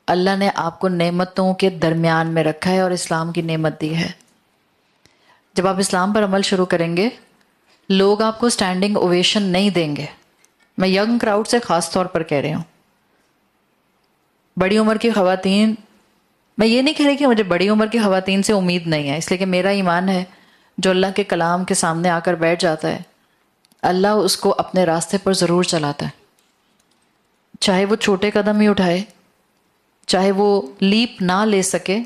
اللہ نے آپ کو نعمتوں کے درمیان میں رکھا ہے اور اسلام کی نعمت دی ہے. جب آپ اسلام پر عمل شروع کریں گے لوگ آپ کو اسٹینڈنگ اویشن نہیں دیں گے. میں ینگ کراؤڈ سے خاص طور پر کہہ رہی ہوں. بڑی عمر کی خواتین، میں یہ نہیں کہہ رہی کہ مجھے بڑی عمر کی خواتین سے امید نہیں ہے، اس لیے کہ میرا ایمان ہے جو اللہ کے کلام کے سامنے آ کر بیٹھ جاتا ہے اللہ اس کو اپنے راستے پر ضرور چلاتا ہے، چاہے وہ چھوٹے قدم ہی اٹھائے، چاہے وہ لیپ نہ لے سکے،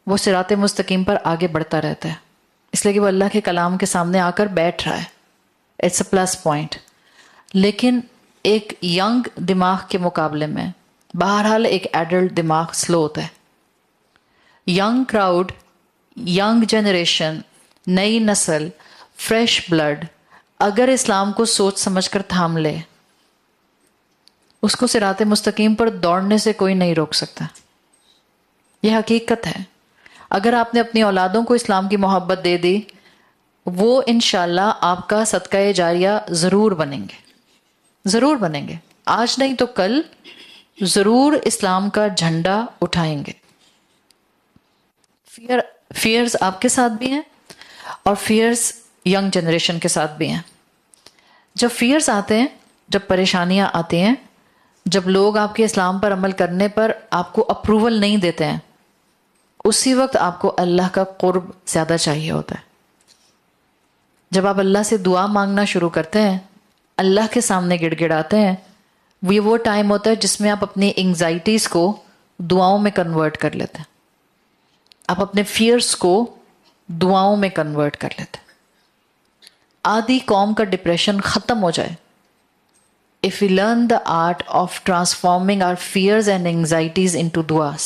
وہ صراط مستقیم پر آگے بڑھتا رہتا ہے، اس لیے کہ وہ اللہ کے کلام کے سامنے آ کر بیٹھ رہا ہے. It's A plus point. لیکن ایک ینگ دماغ کے مقابلے میں بہرحال ایک ایڈلٹ دماغ سلو ہوتا ہے. ینگ کراؤڈ، ینگ جنریشن، نئی نسل، فریش بلڈ اگر اسلام کو سوچ سمجھ کر تھام لے اس کو صراط مستقیم پر دوڑنے سے کوئی نہیں روک سکتا. یہ حقیقت ہے. اگر آپ نے اپنی اولادوں کو اسلام کی محبت دے دی وہ انشاءاللہ آپ کا صدقہ جاریہ ضرور بنیں گے، ضرور بنیں گے. آج نہیں تو کل ضرور اسلام کا جھنڈا اٹھائیں گے. فیئرز آپ کے ساتھ بھی ہیں اور فیئرز ینگ جنریشن کے ساتھ بھی ہیں. جب فیئرز آتے ہیں، جب پریشانیاں آتی ہیں، جب لوگ آپ کے اسلام پر عمل کرنے پر آپ کو اپروول نہیں دیتے ہیں، اسی وقت آپ کو اللہ کا قرب زیادہ چاہیے ہوتا ہے. جب آپ اللہ سے دعا مانگنا شروع کرتے ہیں، اللہ کے سامنے گڑ گڑاتے ہیں، وہ ٹائم ہوتا ہے جس میں آپ اپنی انگزائٹیز کو دعاؤں میں کنورٹ کر لیتے ہیں، آپ اپنے فیئرز کو دعاؤں میں کنورٹ کر لیتے ہیں. آدھی قوم کا ڈپریشن ختم ہو جائے. If we learn the art of transforming our fears and anxieties into duas,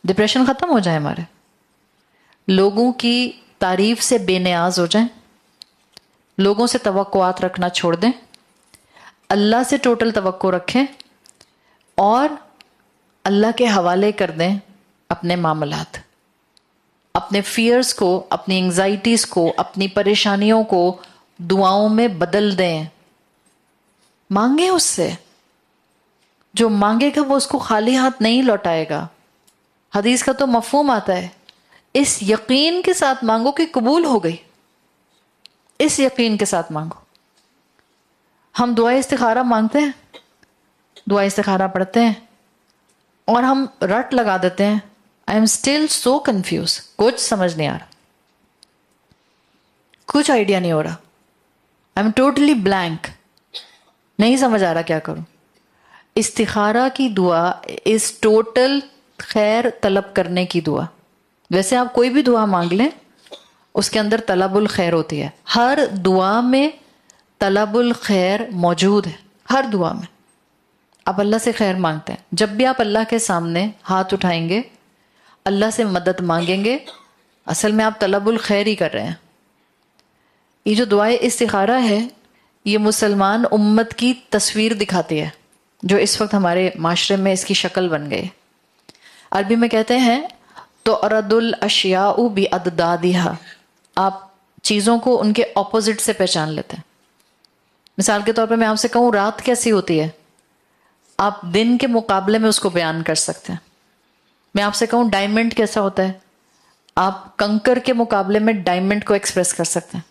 depression ختم ہو جائے ہمارے، لوگوں کی تعریف سے بے نیاز ہو جائیں، لوگوں سے توقعات رکھنا چھوڑ دیں، اللہ سے ٹوٹل توقع رکھیں اور اللہ کے حوالے کر دیں اپنے معاملات، اپنے فیئرز کو، اپنی انگزائٹیز کو، اپنی پریشانیوں کو دعاؤں میں بدل دیں. مانگیں اس سے، جو مانگے گا وہ اس کو خالی ہاتھ نہیں لوٹائے گا. حدیث کا تو مفہوم آتا ہے اس یقین کے ساتھ مانگو کہ قبول ہو گئی، اس یقین کے ساتھ مانگو. ہم دعا استخارہ مانگتے ہیں، دعا استخارہ پڑھتے ہیں اور ہم رٹ لگا دیتے ہیں I am still so confused, کچھ سمجھ نہیں آ رہا، کچھ آئیڈیا نہیں ہو رہا، آئی ایم ٹوٹلی بلینک، نہیں سمجھ آ رہا کیا کروں. استخارہ کی دعا اس ٹوٹل خیر طلب کرنے کی دعا. ویسے آپ کوئی بھی دعا مانگ لیں اس کے اندر طلب الخیر ہوتی ہے، ہر دعا میں طلب الخیر موجود ہے. ہر دعا میں آپ اللہ سے خیر مانگتے ہیں. جب بھی آپ اللہ کے سامنے ہاتھ اٹھائیں گے، اللہ سے مدد مانگیں گے، اصل میں آپ طلب الخیر ہی کر رہے ہیں. یہ جو دعائے استخارہ ہے یہ مسلمان امت کی تصویر دکھاتی ہے جو اس وقت ہمارے معاشرے میں اس کی شکل بن گئی. عربی میں کہتے ہیں تو ارد الاشیاء باضدادها، آپ چیزوں کو ان کے اپوزٹ سے پہچان لیتے ہیں. مثال کے طور پہ میں آپ سے کہوں رات کیسی ہوتی ہے، آپ دن کے مقابلے میں اس کو بیان کر سکتے ہیں. میں آپ سے کہوں ڈائمنڈ کیسا ہوتا ہے، آپ کنکر کے مقابلے میں ڈائمنڈ کو ایکسپریس کر سکتے ہیں.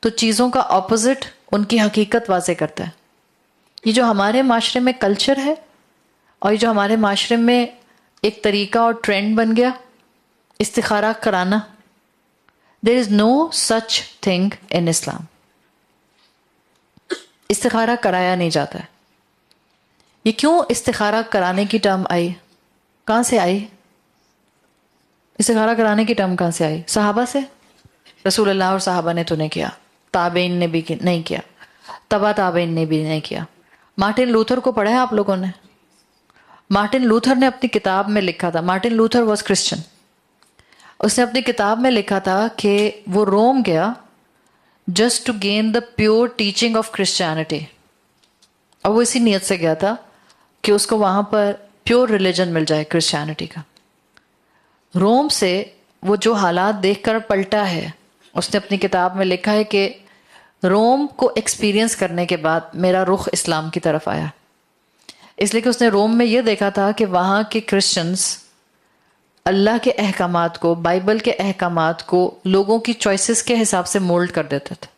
تو چیزوں کا اپوزٹ ان کی حقیقت واضح کرتا ہے. یہ جو ہمارے معاشرے میں کلچر ہے اور یہ جو ہمارے معاشرے میں ایک طریقہ اور ٹرینڈ بن گیا استخارہ کرانا، there is no such thing in Islam. استخارہ کرایا نہیں جاتا ہے. یہ کیوں استخارہ کرانے کی ٹرم آئی، کہاں سے آئی؟ استخارہ کرانے کی ٹرم کہاں سے آئی؟ صحابہ سے. رسول اللہ اور صحابہ نے تو نہیں کیا، تابعین نے بھی نہیں کیا، تبا تابعین نے بھی نہیں کیا. مارٹن لوتھر کو پڑھا ہے آپ لوگوں نے؟ مارٹن لوتھر نے اپنی کتاب میں لکھا تھا، مارٹن لوتھر واز کرسچن، اس نے اپنی کتاب میں لکھا تھا کہ وہ روم گیا just to gain the pure teaching of Christianity, اور وہ اسی نیت سے گیا تھا کہ اس کو وہاں پر پیور ریلیجن مل جائے کرسچینٹی کا. روم سے وہ جو حالات دیکھ کر پلٹا ہے، اس نے اپنی کتاب میں لکھا ہے کہ روم کو ایکسپیرینس کرنے کے بعد میرا رخ اسلام کی طرف آیا. اس لیے کہ اس نے روم میں یہ دیکھا تھا کہ وہاں کے کرسچنز اللہ کے احکامات کو، بائبل کے احکامات کو لوگوں کی چوائسز کے حساب سے مولڈ کر دیتے تھے.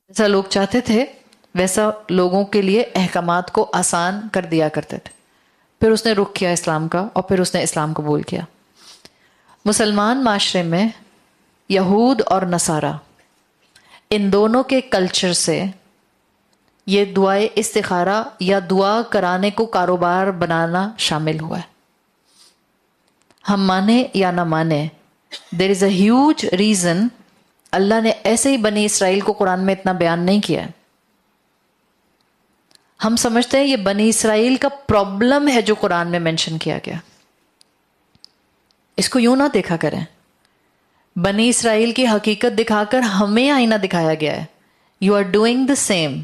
جیسا لوگ چاہتے تھے ویسا لوگوں کے لیے احکامات کو آسان کر دیا کرتے تھے. پھر اس نے رخ کیا اسلام کا، اور پھر اس نے اسلام قبول کیا. مسلمان معاشرے میں یہود اور نصارہ ان دونوں کے کلچر سے یہ دعائے استخارہ یا دعا کرانے کو کاروبار بنانا شامل ہوا ہے. ہم مانے یا نہ مانے، دیر از اے ہیوج ریزن اللہ نے ایسے ہی بنی اسرائیل کو قرآن میں اتنا بیان نہیں کیا ہے. ہم سمجھتے ہیں یہ بنی اسرائیل کا پرابلم ہے جو قرآن میں مینشن کیا گیا. اس کو یوں نہ دیکھا کریں. بنی اسرائیل کی حقیقت دکھا کر ہمیں آئینہ دکھایا گیا ہے. You are doing the same.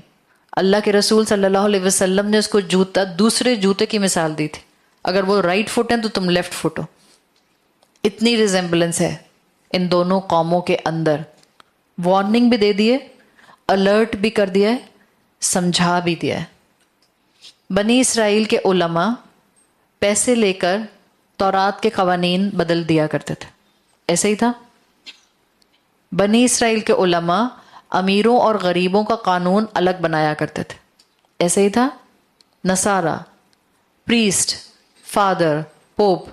اللہ کے رسول صلی اللہ علیہ وسلم نے اس کو دوسرے جوتے کی مثال دی تھی. اگر وہ رائٹ فٹ ہیں تو تم لیفٹ فٹ ہو. اتنی ریزمبلنس ہے ان دونوں قوموں کے اندر. وارننگ بھی دے دیے، الرٹ بھی کر دیا ہے، سمجھا بھی دیا ہے. بنی اسرائیل کے علماء پیسے لے کر تورات کے قوانین بدل دیا کرتے تھے. ایسے ہی تھا. بنی اسرائیل کے علماء امیروں اور غریبوں کا قانون الگ بنایا کرتے تھے. ایسے ہی تھا. نصارہ، پریسٹ، فادر، پوپ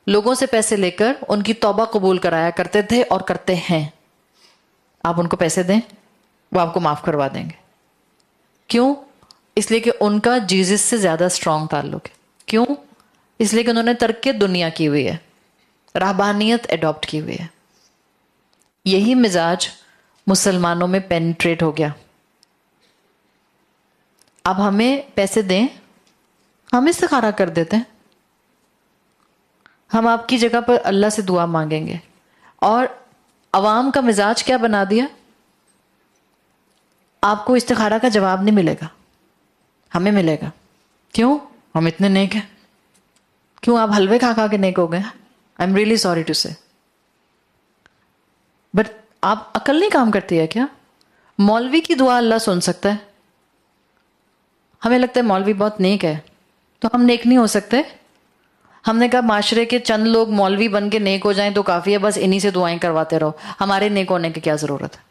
لوگوں سے پیسے لے کر ان کی توبہ قبول کرایا کرتے تھے اور کرتے ہیں. آپ ان کو پیسے دیں، وہ آپ کو معاف کروا دیں گے. کیوں؟ اس لیے کہ ان کا جیزس سے زیادہ اسٹرانگ تعلق ہے. کیوں؟ اس لیے کہ انہوں نے ترک دنیا کی ہوئی ہے، رہبانیت اڈاپٹ کی ہوئی ہے. یہی مزاج مسلمانوں میں پینٹریٹ ہو گیا. اب ہمیں پیسے دیں، ہم استخارہ کر دیتے ہیں. ہم آپ کی جگہ پر اللہ سے دعا مانگیں گے. اور عوام کا مزاج کیا بنا دیا؟ آپ کو استخارہ کا جواب نہیں ملے گا، ہمیں ملے گا. کیوں؟ ہم اتنے نیک ہیں. کیوں آپ حلوے کھا کھا کے نیک ہو گئے؟ I am really sorry to say. But آپ عقل نہیں کام کرتی ہے کیا؟ مولوی کی دعا اللہ سن سکتا ہے. ہمیں لگتا ہے مولوی بہت نیک ہے تو ہم نیک نہیں ہو سکتے. ہم نے کہا معاشرے کے چند لوگ مولوی بن کے نیک ہو جائیں تو کافی ہے، بس انہی سے دعائیں کرواتے رہو، ہمارے نیک ہونے کی کیا ضرورت ہے.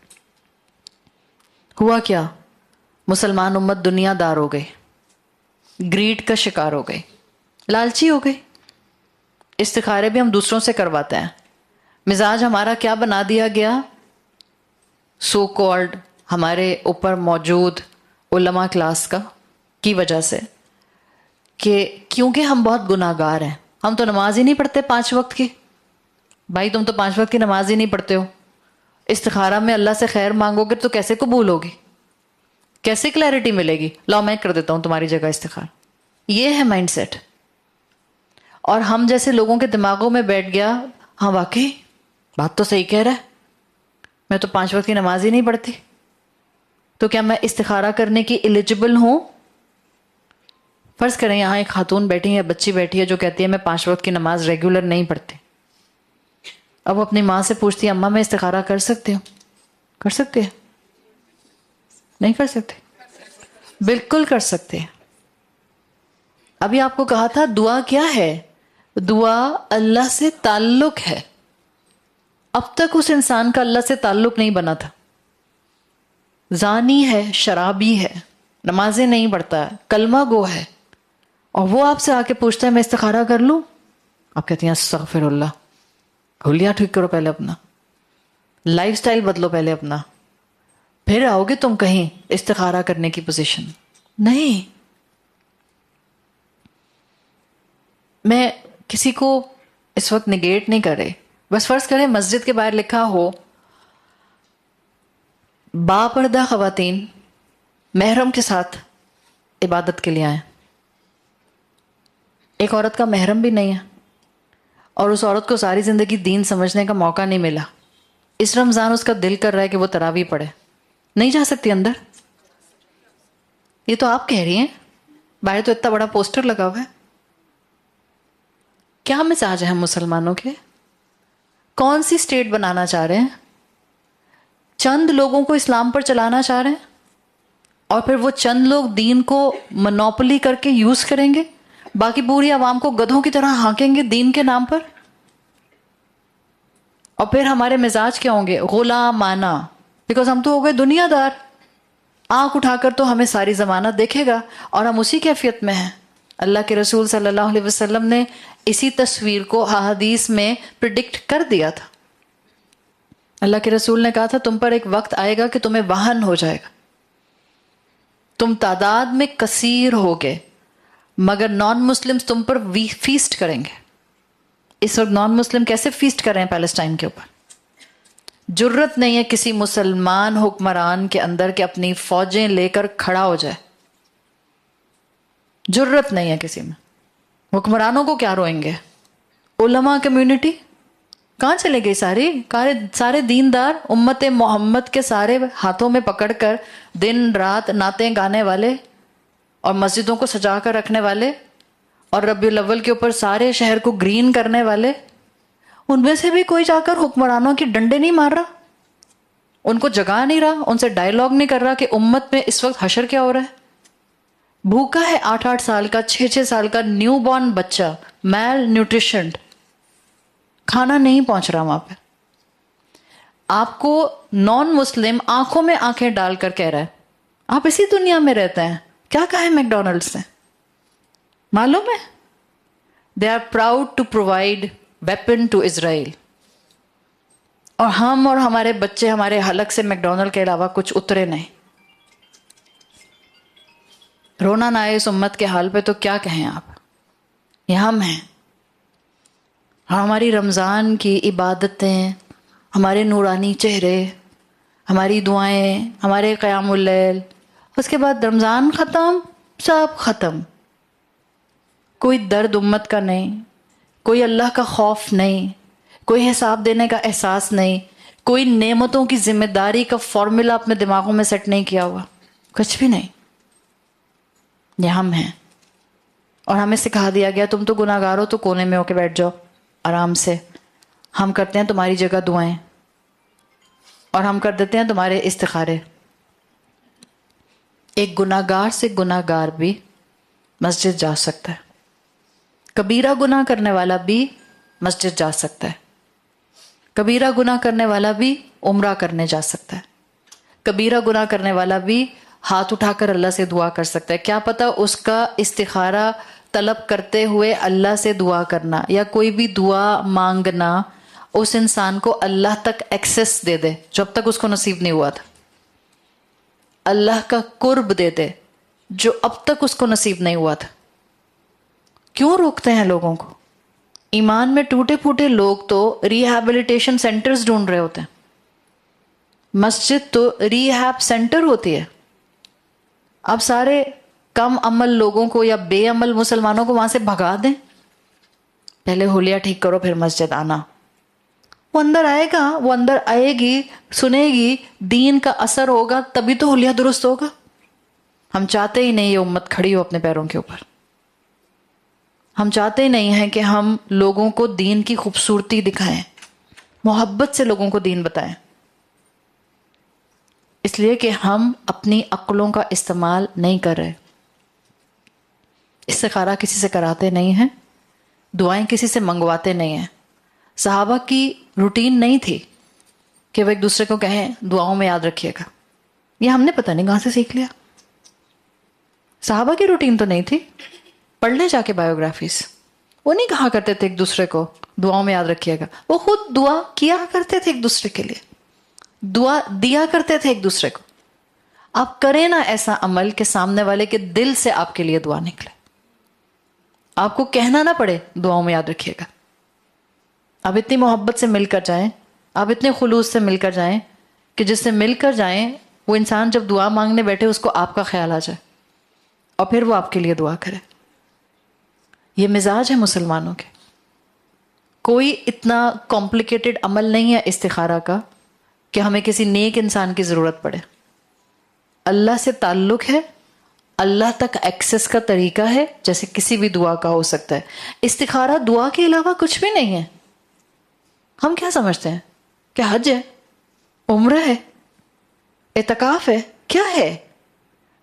ہوا کیا؟ مسلمان امت دنیا دار ہو گئی، گریڈ کا شکار ہو گئی، لالچی ہو گئی. استخارے بھی ہم دوسروں سے کرواتے ہیں. مزاج ہمارا کیا بنا دیا گیا؟ سو کالڈ ہمارے اوپر موجود علماء کلاس کا کی وجہ سے، کہ کیونکہ ہم بہت گناہ گار ہیں. ہم تو نماز ہی نہیں پڑھتے 5 وقت کی. بھائی تم تو 5 وقت کی نماز ہی نہیں پڑھتے ہو. استخارہ میں اللہ سے خیر مانگو گے تو کیسے قبول ہوگی؟ کیسے کلیئرٹی ملے گی؟ لاؤ میں کر دیتا ہوں تمہاری جگہ استخارہ. یہ ہے مائنڈ سیٹ. اور ہم جیسے لوگوں کے دماغوں میں بیٹھ گیا، ہاں واقعی بات تو صحیح کہہ رہا ہے، میں تو 5 وقت کی نماز ہی نہیں پڑھتی، تو کیا میں استخارہ کرنے کی ایلیجبل ہوں؟ فرض کریں یہاں ایک خاتون بیٹھی ہے یا بچی بیٹھی ہے جو کہتی ہے میں 5 وقت کی نماز ریگولر نہیں پڑھتی. اب وہ اپنی ماں سے پوچھتی ہے اماں میں استخارہ کر سکتی ہوں؟ کر سکتے ہیں؟ نہیں کر سکتے؟ بالکل کر سکتے ہیں. ابھی آپ کو کہا تھا دعا کیا ہے؟ دعا اللہ سے تعلق ہے. اب تک اس انسان کا اللہ سے تعلق نہیں بنا تھا. زانی ہے، شرابی ہے، نمازیں نہیں پڑھتا ہے، کلمہ گو ہے، اور وہ آپ سے آ کے پوچھتا ہے میں استخارہ کر لوں؟ آپ کہتی ہیں استغفر اللہ. حلیہ ٹھیک کرو پہلے اپنا، لائف سٹائل بدلو پہلے اپنا، پھر آؤ گے تم کہیں استخارہ کرنے کی پوزیشن. نہیں. میں کسی کو اس وقت نگیٹ نہیں کر رہے. بس فرض کریں مسجد کے باہر لکھا ہو با پردہ خواتین محرم کے ساتھ عبادت کے لیے آئیں. ایک عورت کا محرم بھی نہیں ہے اور اس عورت کو ساری زندگی دین سمجھنے کا موقع نہیں ملا. اس رمضان اس کا دل کر رہا ہے کہ وہ تراویح پڑھے، نہیں جا سکتی اندر. یہ تو آپ کہہ رہی ہیں، باہر تو اتنا بڑا پوسٹر لگا ہوا ہے. کیا مزاج ہے ہم مسلمانوں کے؟ کون سی اسٹیٹ بنانا چاہ رہے ہیں؟ چند لوگوں کو اسلام پر چلانا چاہ رہے ہیں اور پھر وہ چند لوگ دین کو منوپلی کر کے یوز کریں گے، باقی پوری عوام کو گدھوں کی طرح ہانکیں گے دین کے نام پر. اور پھر ہمارے مزاج کیا ہوں گے؟ غلامانہ، بیکاز ہم تو ہو گئے دنیا دار. آنکھ اٹھا کر تو ہمیں ساری زمانہ دیکھے گا اور ہم اسی کیفیت میں ہیں. اللہ کے رسول صلی اللہ علیہ وسلم نے اسی تصویر کو احادیث میں پریڈکٹ کر دیا تھا. اللہ کے رسول نے کہا تھا تم پر ایک وقت آئے گا کہ تمہیں وہن ہو جائے گا، تم تعداد میں کثیر ہوگے مگر نان مسلمز تم پر فیسٹ کریں گے. اس وقت نان مسلم کیسے فیسٹ کر رہے ہیں پیلسٹائن کے اوپر؟ جرت نہیں ہے کسی مسلمان حکمران کے اندر کہ اپنی فوجیں لے کر کھڑا ہو جائے. جرت نہیں ہے کسی میں. حکمرانوں کو کیا روئیں گے؟ علماء کمیونٹی کہاں چلے گئی؟ سارے دیندار امت محمد کے سارے ہاتھوں میں پکڑ کر دن رات نعتیں گانے والے اور مسجدوں کو سجا کر رکھنے والے اور ربیع الاول کے اوپر سارے شہر کو گرین کرنے والے، ان میں سے بھی کوئی جا کر حکمرانوں کی ڈنڈے نہیں مار رہا، ان کو جگا نہیں رہا، ان سے ڈائیلاگ نہیں کر رہا کہ امت میں اس وقت حشر کیا ہو رہا ہے. بھوکا ہے 8-8 سال کا 6-6 سال کا نیو بورن بچہ، میل نیوٹریشنڈ، کھانا نہیں پہنچ رہا وہاں پہ. آپ کو نان مسلم آنکھوں میں آنکھیں ڈال کر کہہ رہا ہے آپ اسی دنیا میں رہتے ہیں. کیا کہا ہے میکڈونلڈس نے؟ معلوم ہے؟ They are proud to provide weapon to Israel, اور ہم اور ہمارے بچے ہمارے حلق سے میکڈونلڈ کے علاوہ کچھ اترے نہیں. رونا نہ آئے اس امت کے حال پہ تو کیا کہیں آپ. یہ ہم ہیں. ہماری رمضان کی عبادتیں، ہمارے نورانی چہرے، ہماری دعائیں، ہمارے قیام اللیل، اس کے بعد رمضان ختم، سب ختم. کوئی درد امت کا نہیں، کوئی اللہ کا خوف نہیں، کوئی حساب دینے کا احساس نہیں، کوئی نعمتوں کی ذمہ داری کا فارمولا اپنے دماغوں میں سیٹ نہیں کیا ہوا، کچھ بھی نہیں. یہ ہم ہیں. اور ہمیں سکھا دیا گیا تم تو گناہ گار ہو تو کونے میں ہو کے بیٹھ جاؤ آرام سے، ہم کرتے ہیں تمہاری جگہ دعائیں اور ہم کر دیتے ہیں تمہارے استخارے. ایک گناہ گار سے گناہ گار بھی مسجد جا سکتا ہے، کبیرہ گناہ کرنے والا بھی مسجد جا سکتا ہے، کبیرہ گناہ کرنے والا بھی عمرہ کرنے جا سکتا ہے، کبیرہ گناہ کرنے والا بھی ہاتھ اٹھا کر اللہ سے دعا کر سکتا ہے. کیا پتہ اس کا استخارہ طلب کرتے ہوئے اللہ سے دعا کرنا یا کوئی بھی دعا مانگنا اس انسان کو اللہ تک ایکسس دے دے جو اب تک اس کو نصیب نہیں ہوا تھا، اللہ کا قرب دے دے جو اب تک اس کو نصیب نہیں ہوا تھا. کیوں روکتے ہیں لوگوں کو؟ ایمان میں ٹوٹے پھوٹے لوگ تو ریہیبلیٹیشن سینٹرز ڈھونڈ رہے ہوتے ہیں. مسجد تو ریہیب سینٹر ہوتی ہے. اب سارے کم عمل لوگوں کو یا بے عمل مسلمانوں کو وہاں سے بھگا دیں. پہلے حلیہ ٹھیک کرو پھر مسجد آنا. وہ اندر آئے گا، وہ اندر آئے گی، سنے گی، دین کا اثر ہوگا تبھی تو حلیہ درست ہوگا. ہم چاہتے ہی نہیں یہ امت کھڑی ہو اپنے پیروں کے اوپر. ہم چاہتے ہی نہیں ہیں کہ ہم لوگوں کو دین کی خوبصورتی دکھائیں، محبت سے لوگوں کو دین بتائیں. اس لیے کہ ہم اپنی عقلوں کا استعمال نہیں کر رہے. استخارہ کسی سے کراتے نہیں ہیں، دعائیں کسی سے منگواتے نہیں ہیں. صحابہ کی روٹین نہیں تھی کہ وہ ایک دوسرے کو کہیں دعاؤں میں یاد رکھیے گا. یہ ہم نے پتہ نہیں کہاں سے سیکھ لیا. صحابہ کی روٹین تو نہیں تھی. پڑھ لیں جا کے بایوگرافیز. وہ نہیں کہا کرتے تھے ایک دوسرے کو دعاؤں میں یاد رکھیے گا، وہ خود دعا کیا کرتے تھے ایک دوسرے کے لیے، دعا دیا کرتے تھے ایک دوسرے کو. آپ کریں نا ایسا عمل کہ سامنے والے کے دل سے آپ کے لیے دعا نکلے، آپ کو کہنا نہ پڑے دعاؤں میں یاد رکھیے گا. آپ اتنی محبت سے مل کر جائیں، آپ اتنے خلوص سے مل کر جائیں کہ جس سے مل کر جائیں وہ انسان جب دعا مانگنے بیٹھے اس کو آپ کا خیال آ جائے اور پھر وہ آپ کے لیے دعا کرے. یہ مزاج ہے مسلمانوں کے. کوئی اتنا کمپلیکیٹڈ عمل نہیں ہے استخارہ کا کہ ہمیں کسی نیک انسان کی ضرورت پڑے. اللہ سے تعلق ہے، اللہ تک ایکسس کا طریقہ ہے جیسے کسی بھی دعا کا ہو سکتا ہے. استخارہ دعا کے علاوہ کچھ بھی نہیں ہے. ہم کیا سمجھتے ہیں کہ حج ہے، عمرہ ہے، اعتکاف ہے، کیا ہے؟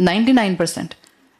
99%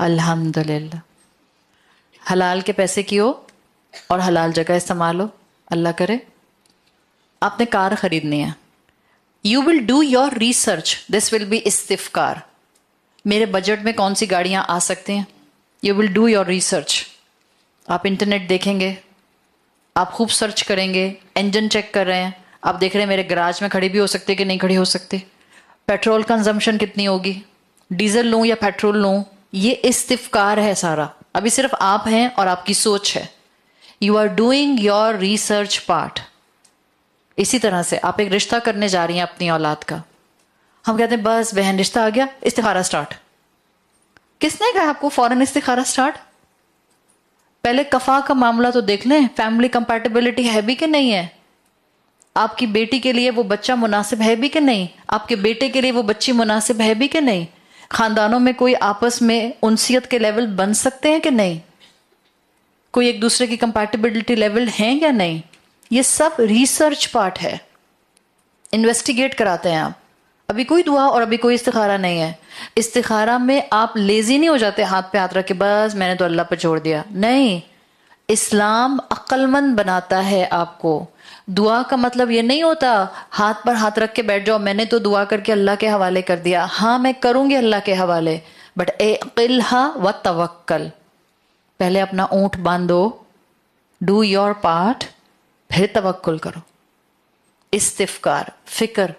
الحمدللہ. حلال کے پیسے کی ہو اور حلال جگہ استعمال ہو. اللہ کرے آپ نے کار خریدنی ہے. You will do your research. This will be استفکار. میرے بجٹ میں کون سی گاڑیاں آ سکتی ہیں. You will do your research. آپ انٹرنیٹ دیکھیں گے, آپ خوب سرچ کریں گے, انجن چیک کر رہے ہیں, آپ دیکھ رہے ہیں میرے گراج میں کھڑی بھی ہو سکتی ہے کہ نہیں کھڑی ہو سکتی, پیٹرول کنزمپشن کتنی ہوگی, ڈیزل لوں یا پیٹرول لوں. یہ استفکار ہے سارا. ابھی صرف آپ ہیں اور آپ کی سوچ ہے. You are doing your research part. اسی طرح سے آپ ایک رشتہ کرنے جا رہی ہیں اپنی اولاد کا. ہم کہتے ہیں بس بہن رشتہ آ گیا, استخارہ سٹارٹ. کس نے کہا آپ کو فوراً استخارہ سٹارٹ؟ پہلے کفا کا معاملہ تو دیکھ لیں, فیملی کمپیٹیبلٹی ہے بھی کہ نہیں ہے. آپ کی بیٹی کے لیے وہ بچہ مناسب ہے بھی کہ نہیں, آپ کے بیٹے کے لیے وہ بچی مناسب ہے بھی کہ نہیں, خاندانوں میں کوئی آپس میں انسیت کے لیول بن سکتے ہیں کہ نہیں, کوئی ایک دوسرے کی کمپیٹیبلٹی لیول ہیں یا نہیں. یہ سب ریسرچ پارٹ ہے, انویسٹیگیٹ کراتے ہیں آپ. ابھی کوئی دعا اور ابھی کوئی استخارہ نہیں ہے. استخارہ میں آپ لیزی نہیں ہو جاتے ہاتھ پہ ہاتھ رکھ کے بس میں نے تو اللہ پہ چھوڑ دیا. نہیں, اسلام عقل مند بناتا ہے آپ کو. دعا کا مطلب یہ نہیں ہوتا ہاتھ پر ہاتھ رکھ کے بیٹھ جاؤ میں نے تو دعا کر کے اللہ کے حوالے کر دیا. ہاں میں کروں گی اللہ کے حوالے, بٹ اعقلھا وتوکل. پہلے اپنا اونٹ باندھو, ڈو یور پارٹ, پھر توکل کرو. استفکار, فکر,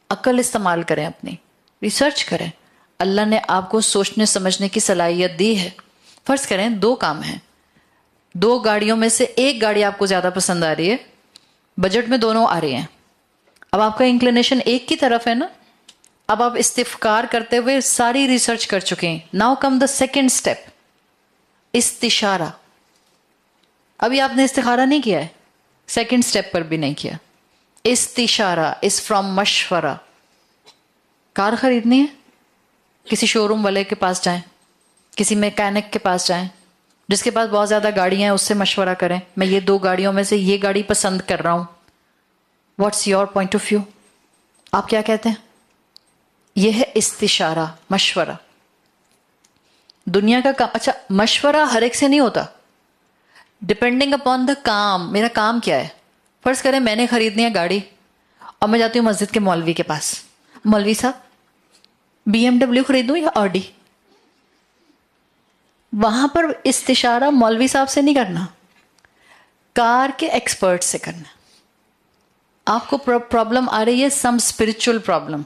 عقل استعمال کریں, اپنی ریسرچ کریں. اللہ نے آپ کو سوچنے سمجھنے کی صلاحیت دی ہے. فرض کریں 2 کام ہیں, 2 گاڑیوں میں سے ایک گاڑی آپ کو زیادہ پسند آ رہی ہے, بجٹ میں دونوں آ رہی ہیں. اب آپ کا انکلینیشن ایک کی طرف ہے نا. اب آپ استفکار کرتے ہوئے ساری ریسرچ کر چکے ہیں. Now come the second step, استشارہ. ابھی آپ نے استخارہ نہیں کیا ہے, سیکنڈ اسٹیپ پر بھی نہیں کیا. استشارہ از فرام مشورہ. کار خریدنی ہے, کسی شو روم والے کے پاس جائیں, کسی میکینک کے پاس جائیں, جس کے پاس بہت زیادہ گاڑیاں ہیں اس سے مشورہ کریں. میں یہ 2 گاڑیوں میں سے یہ گاڑی پسند کر رہا ہوں, what's your point of view, آپ کیا کہتے ہیں. یہ ہے استشارہ, مشورہ. دنیا کا کام. اچھا مشورہ ہر ایک سے نہیں ہوتا, ڈپینڈنگ اپون دا کام. میرا کام کیا ہے. فرض کریں میں نے خریدنی ہے گاڑی اور میں جاتی ہوں مسجد کے مولوی کے پاس, مولوی صاحب BMW خریدوں یا آڈی. وہاں پر استشارہ مولوی صاحب سے نہیں کرنا, کار کے ایکسپرٹ سے کرنا. آپ کو پرابلم آ رہی ہے some spiritual problem.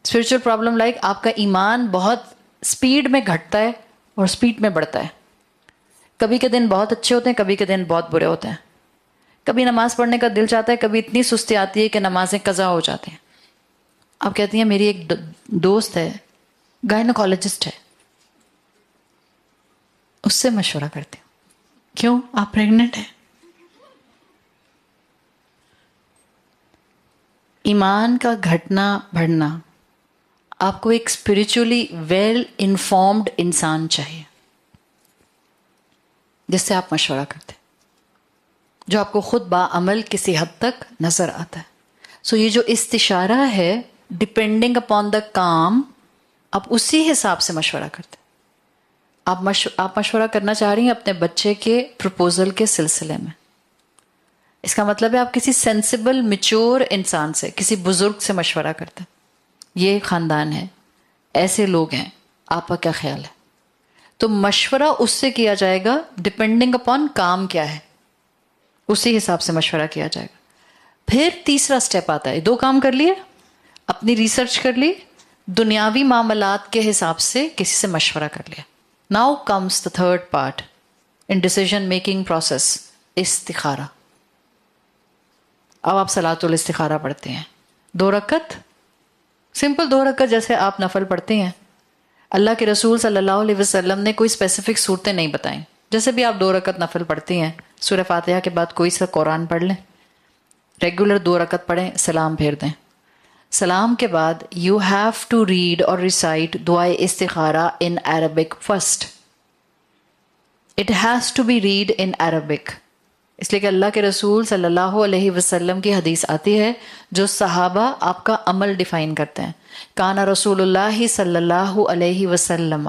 Spiritual problem like آپ کا ایمان بہت اسپیڈ میں گھٹتا ہے اور اسپیڈ میں بڑھتا ہے. کبھی کے دن بہت اچھے ہوتے ہیں, کبھی کے دن بہت برے ہوتے ہیں. کبھی نماز پڑھنے کا دل چاہتا ہے, کبھی اتنی سستی آتی ہے کہ نمازیں قضا ہو جاتی ہیں. آپ کہتی ہیں میری ایک دوست ہے گائنیکالوجسٹ ہے, اس سے مشورہ کرتی ہوں. کیوں, آپ پریگننٹ ہیں. ایمان کا گھٹنا بڑھنا, آپ کو ایک اسپرچولی ویل انفارمڈ انسان چاہیے جس سے آپ مشورہ کرتے, جو آپ کو خود باعمل کسی حد تک نظر آتا ہے. سو یہ جو استشارہ ہے ڈپینڈنگ اپون دا کام, آپ اسی حساب سے مشورہ کرتے. آپ مشورہ کرنا چاہ رہی ہیں اپنے بچے کے پرپوزل کے سلسلے میں. اس کا مطلب ہے آپ کسی سینسیبل میچور انسان سے, کسی بزرگ سے مشورہ کرتے. یہ خاندان ہے, ایسے لوگ ہیں, آپ کا کیا خیال ہے. تو مشورہ اس سے کیا جائے گا ڈپینڈنگ اپون کام کیا ہے, اسی حساب سے مشورہ کیا جائے گا. پھر تیسرا سٹیپ آتا ہے, 2 کام کر لیے, اپنی ریسرچ کر لی, دنیاوی معاملات کے حساب سے کسی سے مشورہ کر لیا. Now comes the third part in decision making process, استخارہ. اب آپ صلاۃ الاستخارہ پڑھتے ہیں 2 رکعت, سمپل 2 رکعت جیسے آپ نفل پڑھتے ہیں. اللہ کے رسول صلی اللہ علیہ وسلم نے کوئی اسپیسیفک صورتیں نہیں بتائیں. جیسے بھی آپ 2 رکعت نفل پڑھتی ہیں, سورہ فاتحہ کے بعد کوئی سا قرآن پڑھ لیں, ریگولر 2 رکعت پڑھیں, سلام پھیر دیں. سلام کے بعد یو ہیو ٹو ریڈ اور ریسائٹ دعائے استخارہ in Arabic first. It has to be read in Arabic, اس لیے کہ اللہ کے رسول صلی اللہ علیہ وسلم کی حدیث آتی ہے جو صحابہ آپ کا عمل ڈیفائن کرتے ہیں. کان رسول اللہ صلی اللہ علیہ وسلم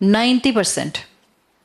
90%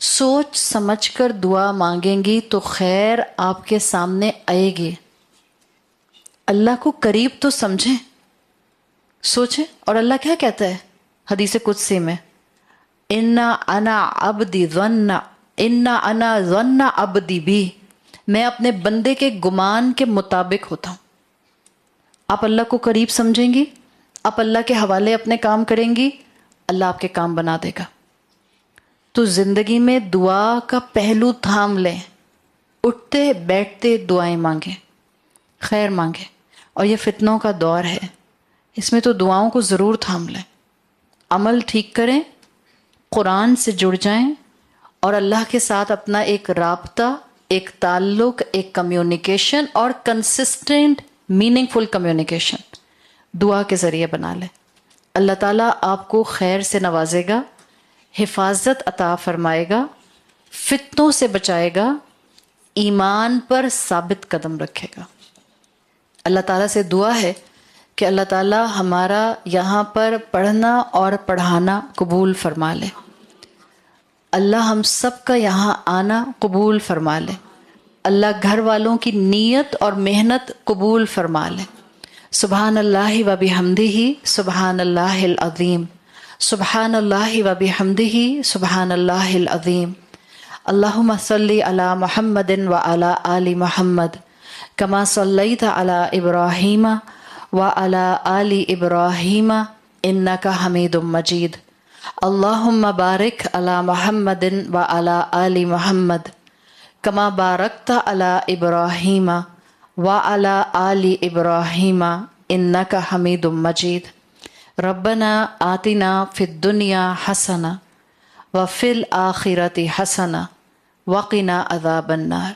سوچ سمجھ کر دعا مانگیں گی تو خیر آپ کے سامنے آئے گی. اللہ کو قریب تو سمجھیں, سوچیں. اور اللہ کیا کہتا ہے حدیث قدسی میں؟ انا ظن عبدی بی, میں اپنے بندے کے گمان کے مطابق ہوتا ہوں. آپ اللہ کو قریب سمجھیں گی, آپ اللہ کے حوالے اپنے کام کریں گی, اللہ آپ کے کام بنا دے گا. تو زندگی میں دعا کا پہلو تھام لیں, اٹھتے بیٹھتے دعائیں مانگیں, خیر مانگیں. اور یہ فتنوں کا دور ہے, اس میں تو دعاؤں کو ضرور تھام لیں. عمل ٹھیک کریں, قرآن سے جڑ جائیں, اور اللہ کے ساتھ اپنا ایک رابطہ, ایک تعلق, ایک کمیونیکیشن, اور کنسسٹنٹ میننگ فل کمیونیکیشن دعا کے ذریعے بنا لیں. اللہ تعالیٰ آپ کو خیر سے نوازے گا, حفاظت عطا فرمائے گا, فتنوں سے بچائے گا, ایمان پر ثابت قدم رکھے گا. اللہ تعالیٰ سے دعا ہے کہ اللہ تعالیٰ ہمارا یہاں پر پڑھنا اور پڑھانا قبول فرما لے. اللہ ہم سب کا یہاں آنا قبول فرما لے. اللہ گھر والوں کی نیت اور محنت قبول فرما لے. سبحان اللہ و بحمدہ سبحان اللہ العظیم, سبحان اللہ و بحمدہ سبحان اللہ العظیم. اللہم صلی علی محمد و علی آل محمد کما صلیت علی ابراہیم و علی آل ابراہیم انک حمید مجید. اللہم بارک علی محمد و علی آل محمد کما بارکت علی ابراہیم و علی آل ابراہیم انک حمید مجید. ربنا آتنا فی الدنیا حسنہ وفی الآخرۃ حسنہ وقنا عذاب النار.